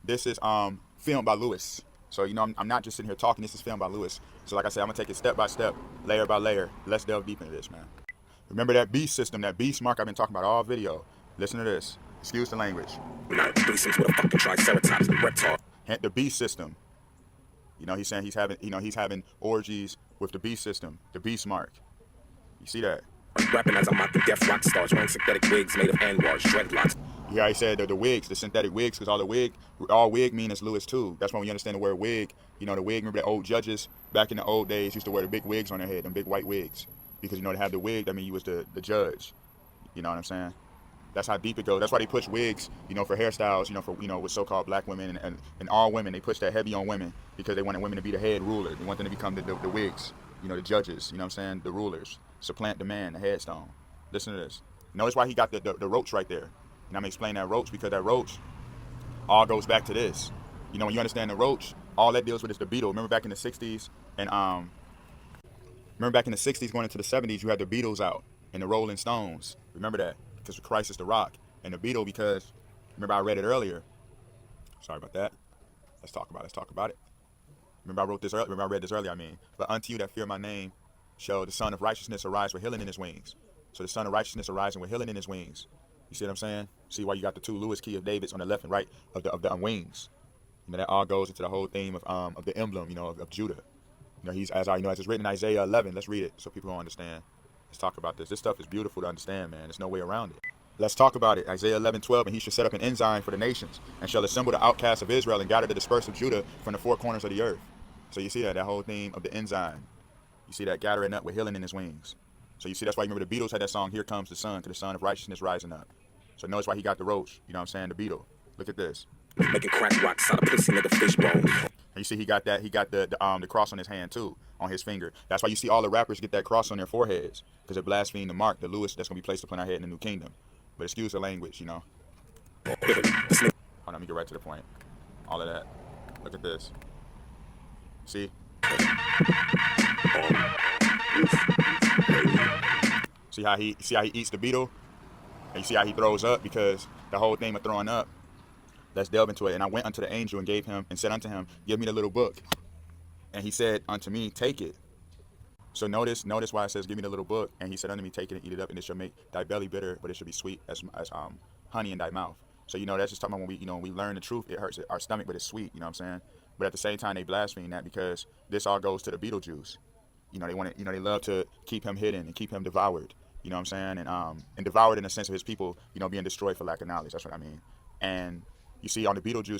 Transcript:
This is filmed by Lewis. So I'm not just sitting here talking. This is filmed by Lewis. So like I said, I'm gonna take it step by step, layer by layer. Let's delve deep into this, man. Remember that beast system, that beast mark I've been talking about all video. Listen to this. Excuse the language. With a fucking triceratops and reptile. The beast system. He's saying he's having orgies with the beast system, the beast mark. You see that? Rapping as I'm mocking deaf rock stars, wearing synthetic wigs made of anwars, dreadlocks. Yeah, he said the wigs, the synthetic wigs, because all wig mean is Lewis too. That's when we understand the word wig. The wig. Remember the old judges back in the old days used to wear the big wigs on their head, them big white wigs, because to have the wig, that mean you was the judge. You know what I'm saying? That's how deep it goes. That's why they push wigs, for hairstyles, for with so-called black women and all women. They push that heavy on women because they wanted women to be the head ruler. They want them to become the wigs, the judges. You know what I'm saying? The rulers, supplant the man, the headstone. Listen to this. Notice why he got the roach right there. And I'm gonna explain that roach because that roach all goes back to this. When you understand the roach, all that deals with is the beetle. Remember back in the 60s and going into the 70s, you had the Beatles out and the Rolling Stones. Remember that because of Christ is the Rock and the Beetle because remember I read it earlier. Sorry about that. Let's talk about it. Remember I read this earlier. But unto you that fear my name, shall the Son of Righteousness arise with healing in his wings. So the Son of Righteousness arising with healing in his wings. You see what I'm saying? See why you got the two Lewis key of Davids on the left and right of the wings. That all goes into the whole theme of the emblem, of Judah. He's as it's written in Isaiah 11. Let's read it so people don't understand. Let's talk about this. This stuff is beautiful to understand, man. There's no way around it. Let's talk about it. Isaiah 11:12, and he shall set up an ensign for the nations, and shall assemble the outcasts of Israel, and gather the dispersed of Judah from the four corners of the earth. So you see that whole theme of the ensign. You see that gathering up with healing in his wings. So you see that's why you remember the Beatles had that song, Here Comes the Sun, to the Son of Righteousness rising up. So notice why he got the roach. You know what I'm saying? The beetle. Look at this. Making crack rocks out of pussy nigga fishbones. And you see he got that. He got the cross on his hand too, on his finger. That's why you see all the rappers get that cross on their foreheads, because it blasphemed the mark, the Lewis that's gonna be placed upon our head in the new kingdom. But excuse the language, Hold on, let me get right to the point. All of that. Look at this. See? See how he eats the beetle? And you see how he throws up, because the whole thing of throwing up. Let's delve into it. And I went unto the angel and gave him and said unto him, give me the little book. And he said unto me, take it. So notice why it says, give me the little book. And he said unto me, take it and eat it up, and it shall make thy belly bitter, but it shall be sweet as honey in thy mouth. So that's just talking about when we learn the truth, it hurts our stomach, but it's sweet. You know what I'm saying? But at the same time, they blaspheme that because this all goes to the Beetlejuice. They want it. They love to keep him hidden and keep him devoured. You know what I'm saying? And devoured in the sense of his people, being destroyed for lack of knowledge. That's what I mean. And you see on the Beetlejuice, remember